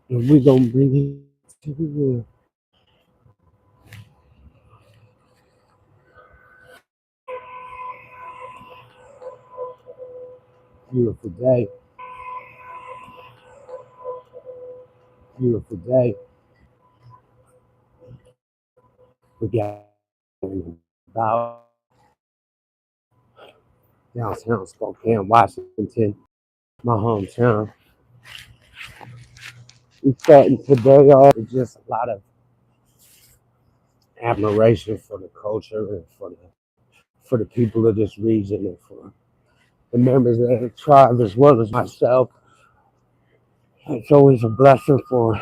And we gonna bring it to the real. Beautiful day. Beautiful day. We got about downtown Spokane, Washington, my hometown. We starting today off with just a lot of admiration for the culture and for the people of this region and for the members of the tribe as well as myself. It's always a blessing for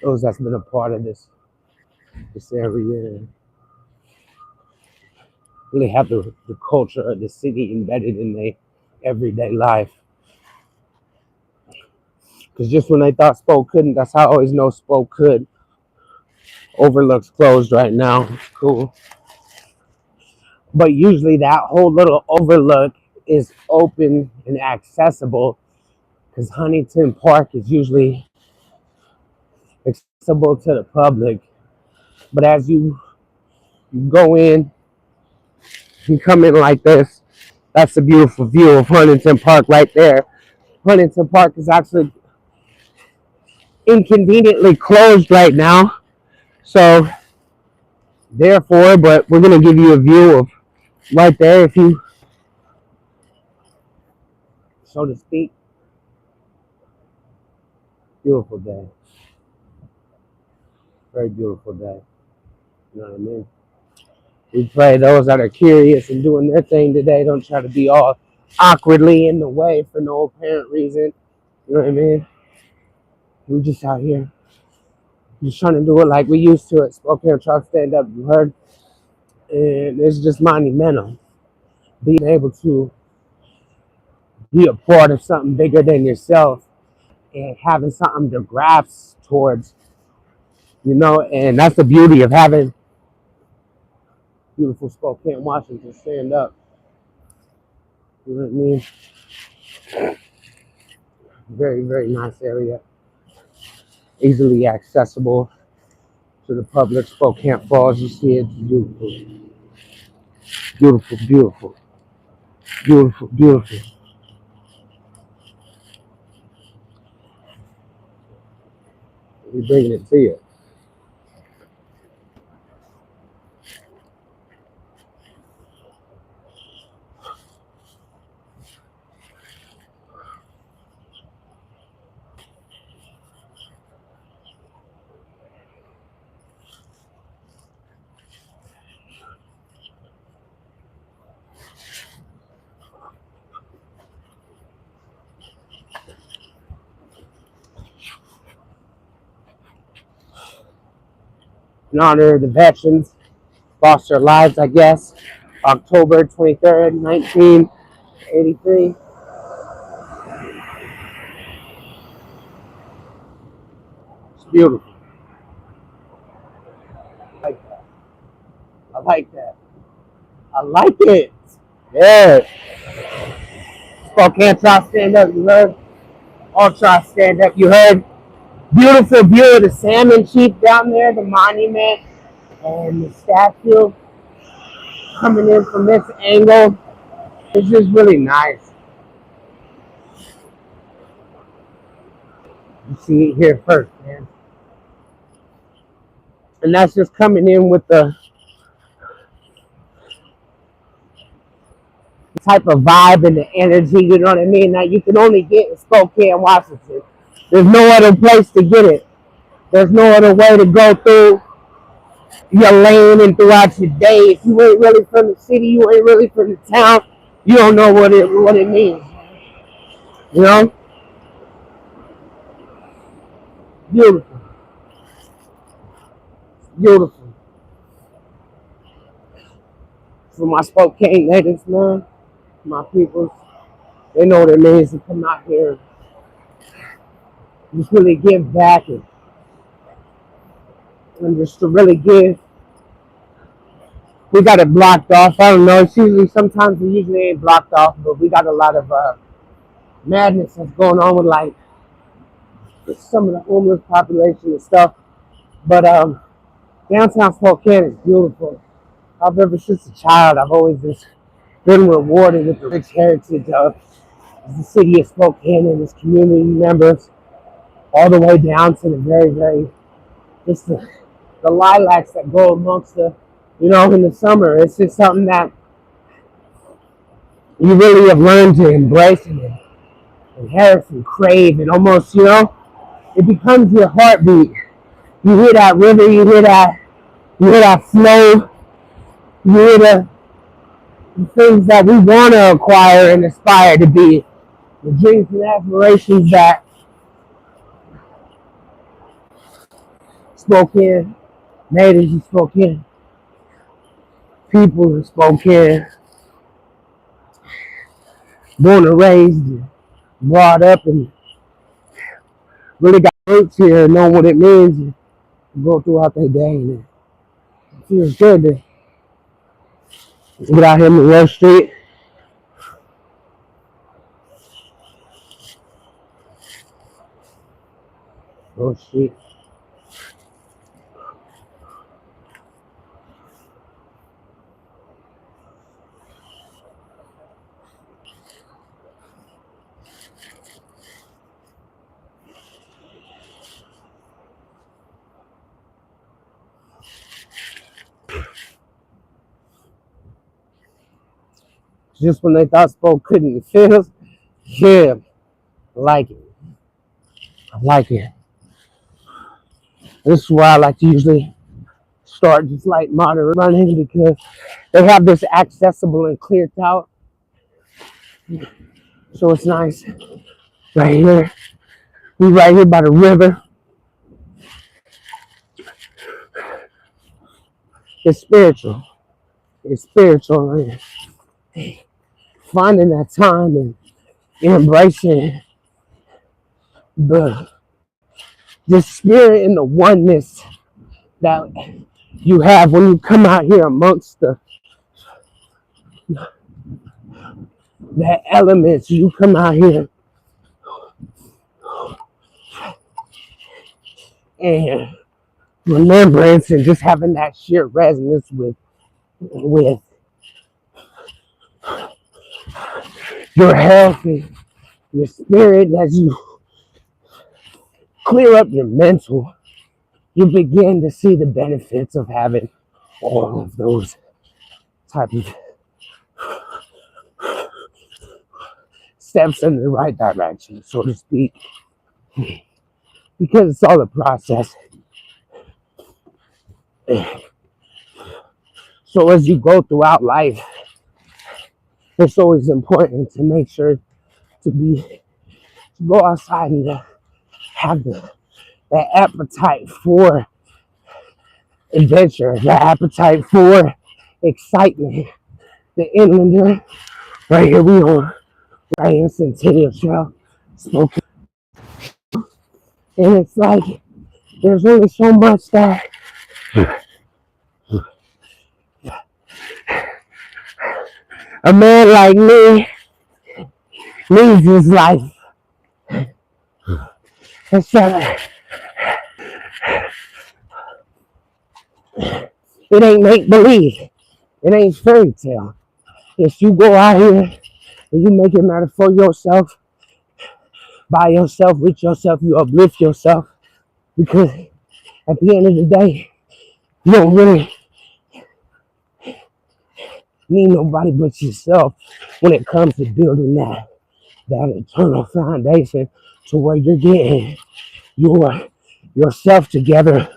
those that's been a part of this area and really have the culture of the city embedded in their everyday life. Because just when they thought Spoke couldn't, that's how I always know Spoke could. Overlook's closed right now. It's cool. But usually that whole little overlook is open and accessible because Huntington Park is usually accessible to the public. But as you go in, you come in like this, that's a beautiful view of Huntington Park right there. Huntington Park is actually inconveniently closed right now. So therefore, but we're gonna give you a view of right there if you so to speak. Beautiful day. Very beautiful day. You know what I mean? We pray those that are curious and doing their thing today don't try to be all awkwardly in the way for no apparent reason. You know what I mean? We just out here just trying to do it like we used to at Spokane Truck Stand Up, you heard? And it's just monumental. Being able to be a part of something bigger than yourself and having something to grasp towards, and that's the beauty of having beautiful Spokane, Washington stand up. You know what I mean? Very, very nice area. Easily accessible to the public. Spokane Falls, you see it's beautiful. Beautiful, beautiful. Beautiful, beautiful. We're bringing it to you. In honor of the veterans, lost their lives, I guess. October 23rd, 1983. It's beautiful. I like that. I like that. I like it. Yeah. Spokane try stand up, you heard? All try stand up, you heard? Beautiful view of the salmon chief down there, the monument, and the statue coming in from this angle. It's just really nice. You see it here first, man. And that's just coming in with the type of vibe and the energy, you know what I mean, that you can only get in Spokane, Washington. There's no other place to get it. There's no other way to go through your lane and throughout your day. If you ain't really from the city, you ain't really from the town, you don't know what it means. You know? Beautiful. Beautiful. For my Spokane natives, man. my people, they know what it means to come out here and just really give back and just to really give. We got it blocked off. I don't know. It's usually sometimes we usually ain't blocked off, but we got a lot of madness that's going on with like some of the homeless population and stuff. But downtown Spokane is beautiful. I've ever since a child, I've always just been rewarded with the rich heritage of the city of Spokane and its community members, all the way down to the very, very just the lilacs that grow amongst in the summer. It's just something that you really have learned to embrace and inherit and crave, and almost, it becomes your heartbeat. You hear that river, you hear that flow, you hear the things that we want to acquire and aspire to be, the dreams and aspirations that Spokane, natives of Spokane, people in Spokane, born and raised, and brought up, and really got roots here and know what it means to go throughout their day. And it feels good to get out here in the Wall Street. Oh shit. Just when they thought Spoke couldn't feel, yeah, I like it. I like it. This is why I like to usually start just like moderate running, because they have this accessible and clear out. So it's nice. Right here. We right here by the river. It's spiritual. It's spiritual. And finding that time and embracing the spirit and the oneness that you have when you come out here amongst the elements. You come out here and remembrance and just having that sheer resonance with your health and your spirit. As you clear up your mental, you begin to see the benefits of having all of those type of steps in the right direction, so to speak, because it's all a process. So as you go throughout life, it's always important to make sure to go outside and to have that appetite for adventure, the appetite for excitement. The inlander, right here we are, right in Centennial Trail, smoking. And it's like, there's only so much that a man like me needs in his life. It's it ain't make believe. It ain't fairy tale. If you go out here and you make it matter for yourself, by yourself, with yourself, you uplift yourself. Because at the end of the day, you don't really need nobody but yourself when it comes to building that eternal foundation to where you're getting yourself together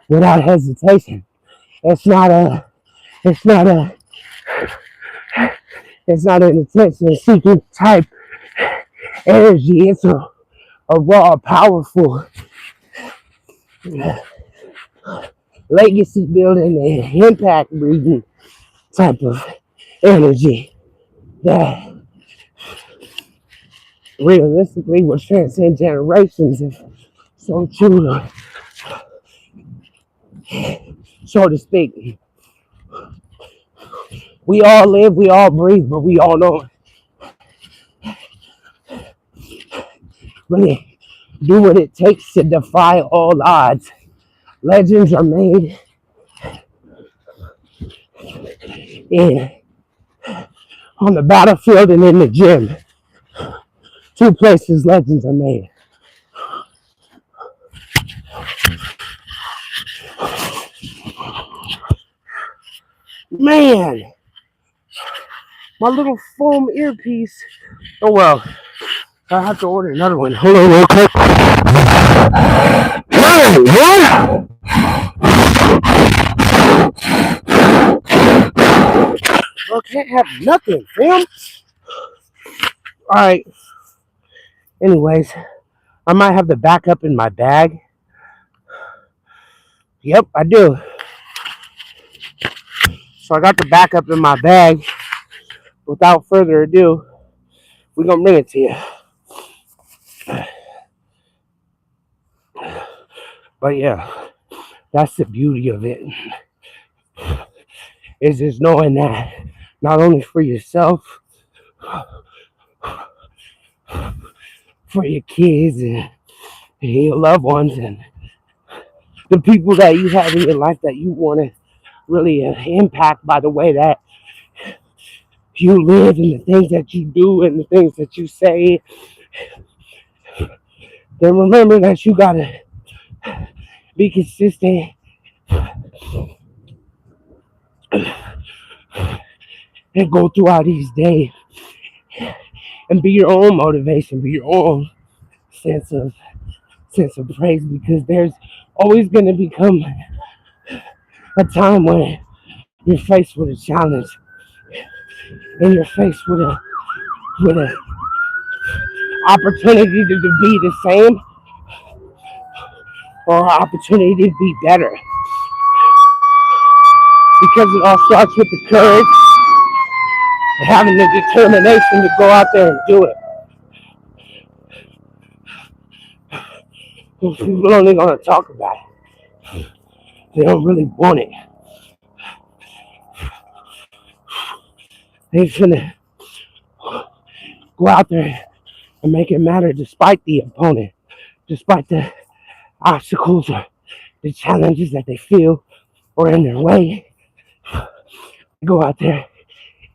without hesitation. It's not a it's not a it's not an attention seeking type energy. It's a raw, powerful legacy building and impact breeding type of energy. that realistically will transcend generations, if so true, so to speak. We all live, we all breathe, but we all know really do what it takes to defy all odds. Legends are made in on the battlefield and in the gym. Two places legends are made. Man, my little foam earpiece. Oh well, I have to order another one. Hold on real quick. Hey, what? I can't have nothing, fam. Alright, anyways, I might have the backup in my bag. Yep, I do. So I got the backup in my bag. Without further ado, we're gonna bring it to you. But yeah, that's the beauty of it. Is just knowing that not only for yourself, for your kids and your loved ones and the people that you have in your life that you want to really impact by the way that you live and the things that you do and the things that you say, then remember that you gotta be consistent and go throughout these days and be your own motivation, be your own sense of praise, because there's always gonna become a time when you're faced with a challenge and you're faced with a opportunity to be the same or an opportunity to be better, because it all starts with the courage and having the determination to go out there and do it. People only gonna talk about it. They don't really want it. They're gonna go out there and make it matter despite the opponent, despite the obstacles or the challenges that they feel or in their way. They go out there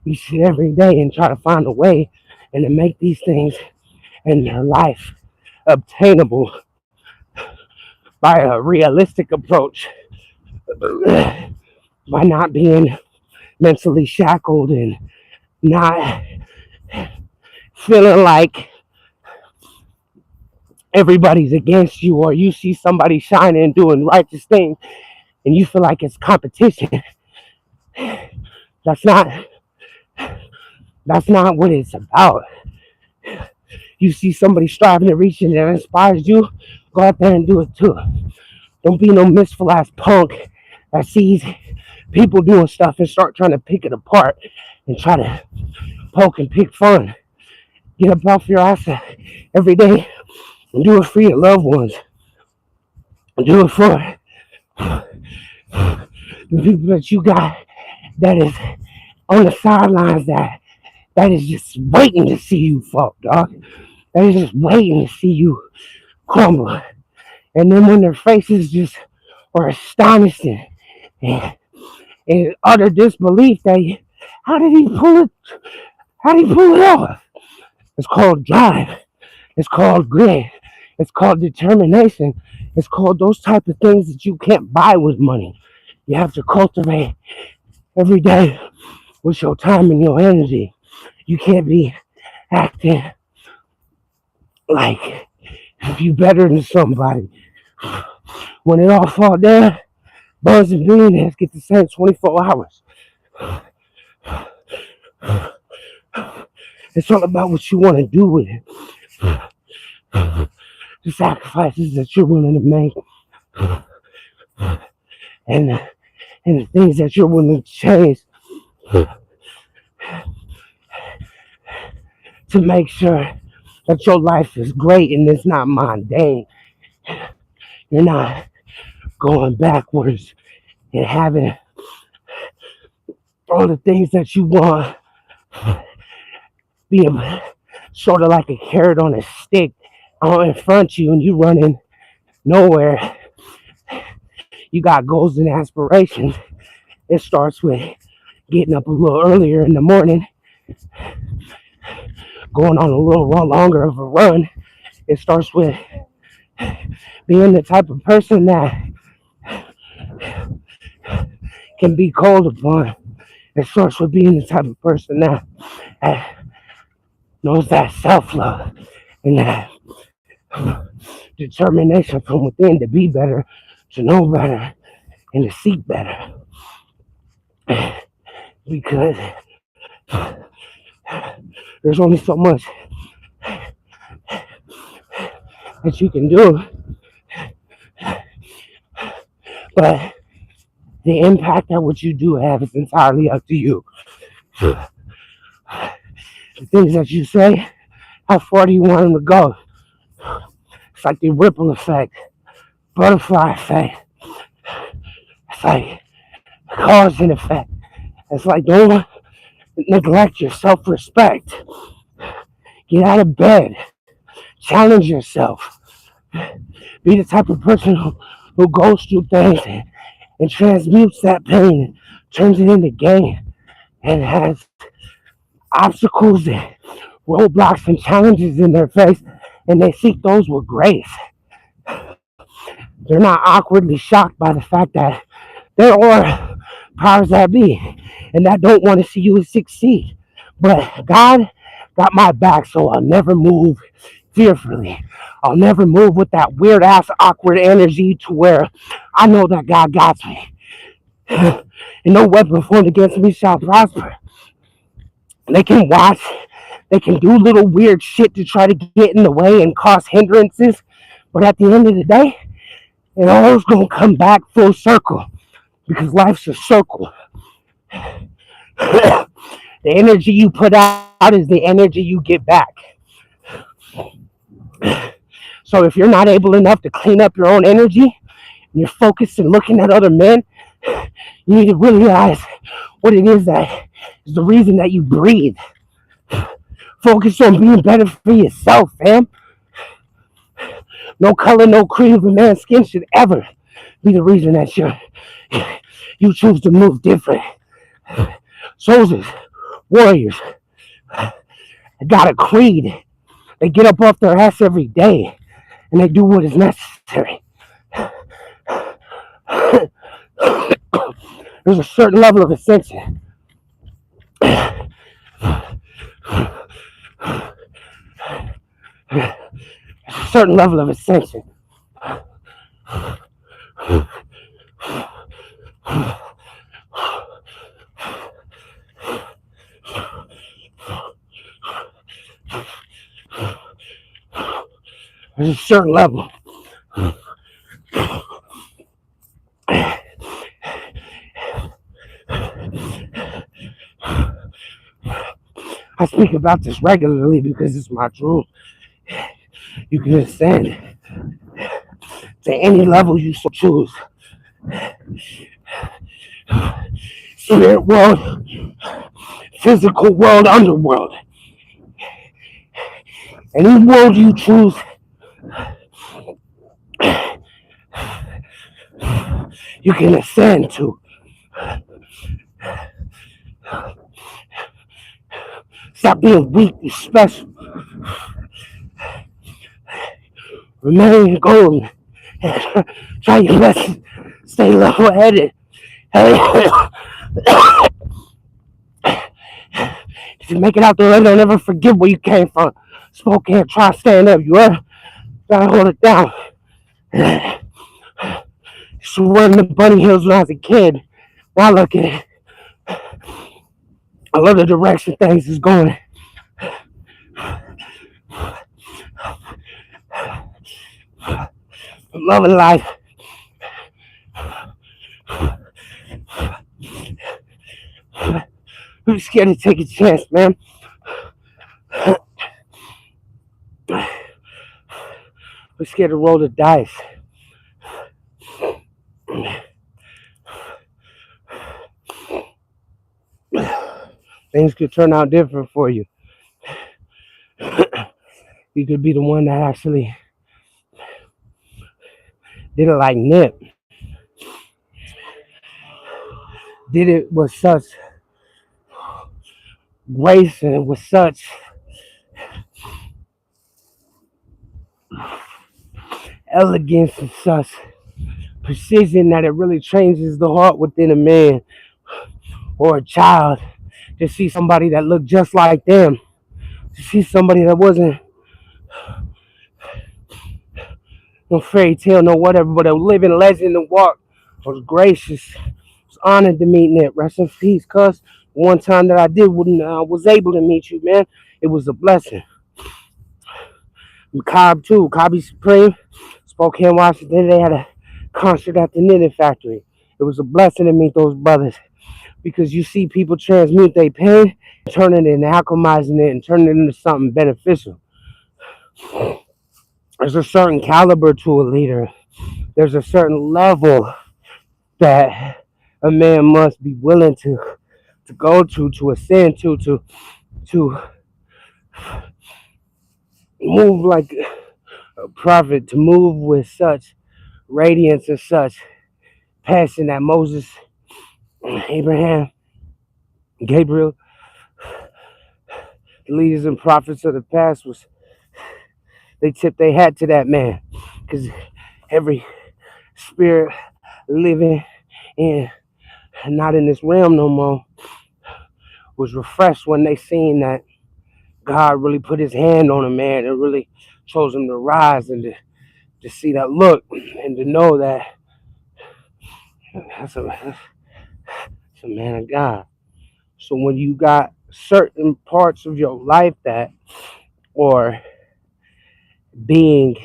each and every day and try to find a way and to make these things in their life obtainable by a realistic approach, by not being mentally shackled and not feeling like everybody's against you, or you see somebody shining and doing righteous things and you feel like it's competition. That's not what it's about. You see somebody striving to reach and that inspires you, go out there and do it too. Don't be no misful ass punk that sees people doing stuff and start trying to pick it apart and try to poke and pick fun. Get up off your ass every day and do it for your loved ones. Do it for the people that you got that is on the sidelines, that is just waiting to see you fall, dog. That is just waiting to see you crumble. And then when their faces just are astonished and utter disbelief that how did he pull it? How did he pull it off? It's called drive. It's called grit. It's called determination. It's called those type of things that you can't buy with money. You have to cultivate every day with your time and your energy. You can't be acting like you better than somebody. When it all fall down, birds and billionaires get the same 24 hours. It's all about what you want to do with it. The sacrifices that you're willing to make. And the things that you're willing to change. to make sure that your life is great and it's not mundane. You're not going backwards and having all the things that you want being sort of like a carrot on a stick out in front of you and you running nowhere. You got goals and aspirations. It starts with getting up a little earlier in the morning, going on a little longer of a run. It starts with being the type of person that can be called upon. It starts with being the type of person that knows that self-love and that determination from within to be better, to know better, and to seek better. Because there's only so much that you can do, but the impact that what you do have is entirely up to you. The things that you say, how far do you want them to go? It's like the ripple effect, butterfly effect. It's like cause and effect. It's like don't neglect your self-respect. Get out of bed. Challenge yourself. Be the type of person who goes through things and transmutes that pain, turns it into gain, and has obstacles and roadblocks and challenges in their face, and they seek those with grace. They're not awkwardly shocked by the fact that there are powers that be and that don't want to see you succeed. But God got my back, so I'll never move fearfully. I'll never move with that weird ass awkward energy to where I know that God got me. And no weapon formed against me shall prosper. They can watch, they can do little weird shit to try to get in the way and cause hindrances. But at the end of the day, it always gonna come back full circle because life's a circle. The energy you put out is the energy you get back. So if you're not able enough to clean up your own energy and you're focused and looking at other men, you need to realize what it is that is the reason that you breathe. Focus on being better for yourself, fam. No color, no creed of a man's skin should ever be the reason that you choose to move different. Soldiers, warriors, they got a creed. They get up off their ass every day and they do what is necessary. There's a certain level of ascension. A certain level of ascension. There's a certain level. I speak about this regularly because it's my truth. You can ascend to any level you so choose. Spirit world, physical world, underworld. Any world you choose, you can ascend to. Stop being weak, you're special. Remain golden. Try your best. Stay level-headed. If you make it out the way, don't ever forget where you came from. Spokane, try to stand up. You gotta hold it down. Used to work in the Bunny Hills when I was a kid. Now look at it. I love the direction things is going. I'm loving life. Who's scared to take a chance, man? We're scared to roll the dice. Things could turn out different for you. You could be the one that actually did it like Nip. Did it with such grace and with such elegance and such precision that it really changes the heart within a man or a child to see somebody that looked just like them, to see somebody that wasn't no fairy tale, no whatever, but a living legend and walk. Was gracious. Was honored to meet Nip. Rest in peace, cuz. One time that I did when I was able to meet you, man, it was a blessing. Cobb too, Cobby Supreme, Spokane, Washington. They had a concert at the Knitting Factory. It was a blessing to meet those brothers because you see people transmute their pain, turning it and alchemizing it and turning it into something beneficial. There's a certain caliber to a leader. There's a certain level that a man must be willing to go to ascend to move like a prophet, to move with such radiance and such passion that Moses, Abraham, Gabriel, the leaders and prophets of the past was they tipped their hat to that man because every spirit living in not in this realm no more was refreshed when they seen that God really put his hand on a man and really chose him to rise and to see that look and to know that that's a man of God. So when you got certain parts of your life that or being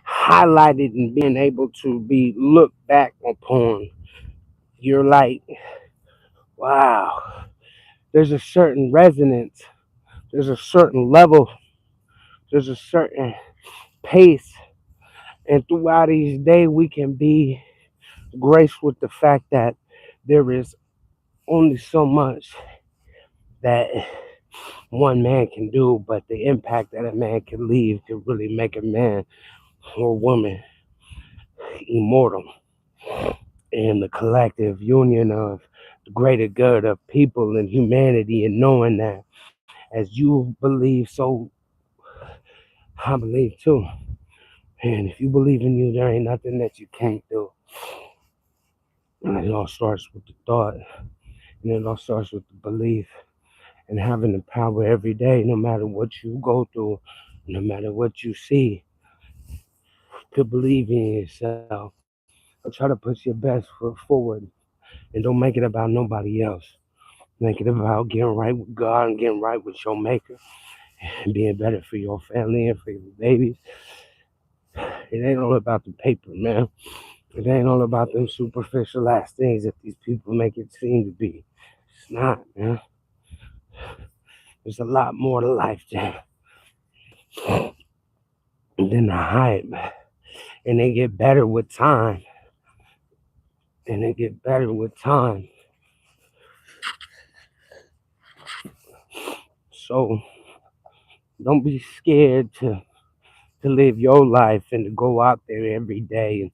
highlighted and being able to be looked back upon, you're like, wow, there's a certain resonance, there's a certain level, there's a certain pace. And throughout each day, we can be graced with the fact that there is only so much that one man can do, but the impact that a man can leave can really make a man or woman immortal. And the collective union of the greater good of people and humanity, and knowing that as you believe, so I believe too. And if you believe in you, there ain't nothing that you can't do. And it all starts with the thought, and it all starts with the belief, and having the power every day, no matter what you go through, no matter what you see, to believe in yourself. Try to put your best foot forward, and don't make it about nobody else. Make it about getting right with God and getting right with your maker and being better for your family and for your babies. It ain't all about the paper, man. It ain't all about them superficial ass things that these people make it seem to be. It's not, man. There's a lot more to life than the hype. And they get better with time. And they get better with time. So don't be scared to live your life and to go out there every day and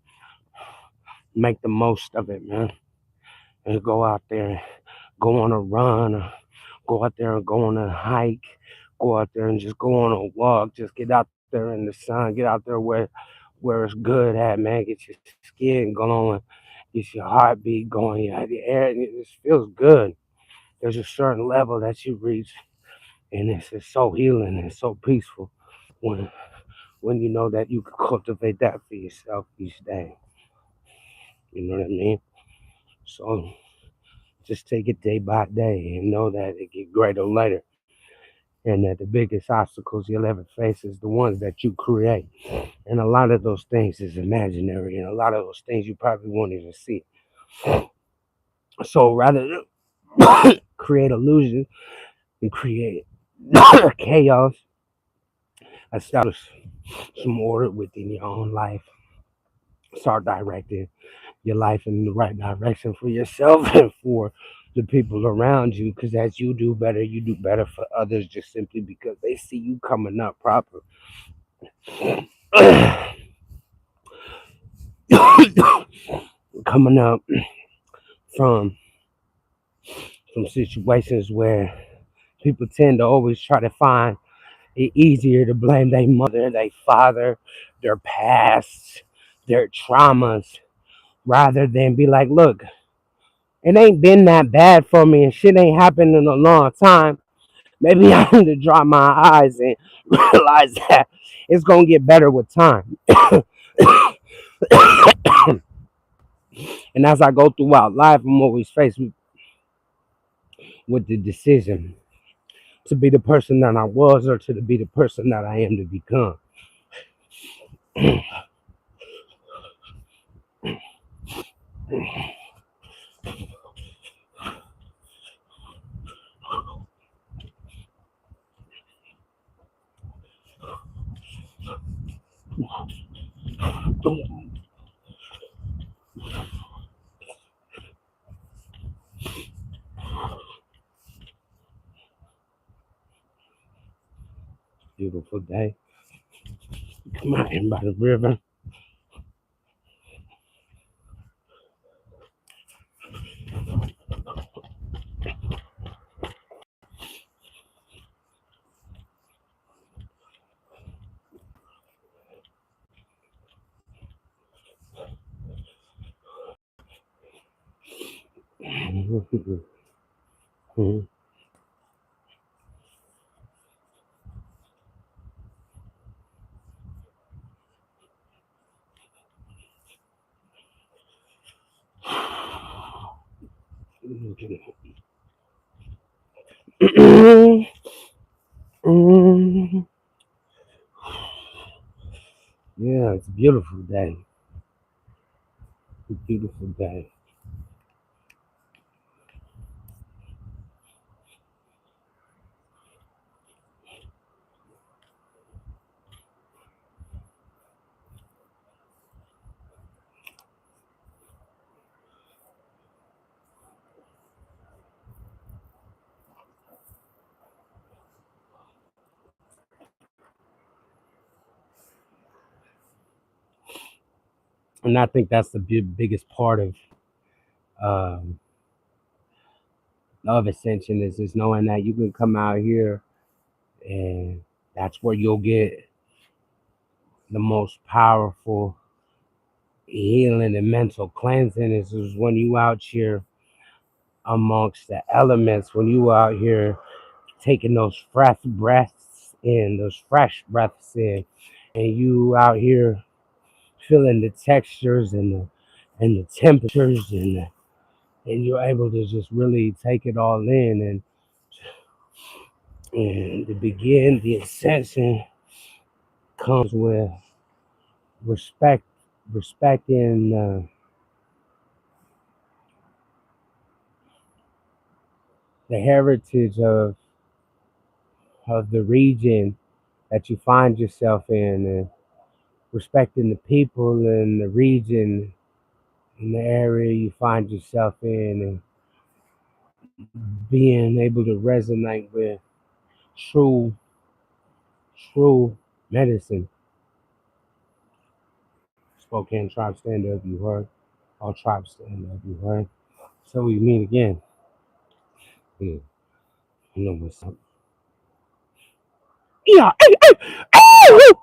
make the most of it, man. And go out there and go on a run or go out there and go on a hike. Go out there and just go on a walk. Just get out there in the sun. Get out there where it's good at, man. Get your skin glowing. Get your heartbeat going. The air, and it just feels good. There's a certain level that you reach, and it's just so healing and so peaceful when when you know that you can cultivate that for yourself each day. You know what I mean? So just take it day by day and know that it get greater later. And that the biggest obstacles you'll ever face is the ones that you create. And a lot of those things is imaginary, and a lot of those things you probably won't even see. So rather than create illusion and create chaos, establish some order within your own life. Start directing your life in the right direction for yourself and for the people around you. Because as you do better for others just simply because they see you coming up proper. Coming up from situations where people tend to always try to find it easier to blame their mother, their father, their past, their traumas, rather than be like, look, it ain't been that bad for me and shit ain't happened in a long time. Maybe I need to drop my eyes and realize that it's gonna get better with time. And as I go throughout life, I'm always faced with the decision to be the person that I was or to be the person that I am to become. Beautiful day. Come out here by the river. Yeah, it's a beautiful day. A beautiful day. And I think that's the biggest part um, of ascension is just knowing that you can come out here and that's where you'll get the most powerful healing and mental cleansing is when you out here amongst the elements, when you out here taking those fresh breaths in, and you out here feeling the textures and the temperatures and you're able to just really take it all in and to begin the ascension comes with respect respecting the heritage of the region that you find yourself in and respecting the people in the region in the area you find yourself in and being able to resonate with true true medicine. Spokane tribe stand up, you heard. All tribes stand up, you heard. So we meet again. Yeah, you know what's up. Yeah.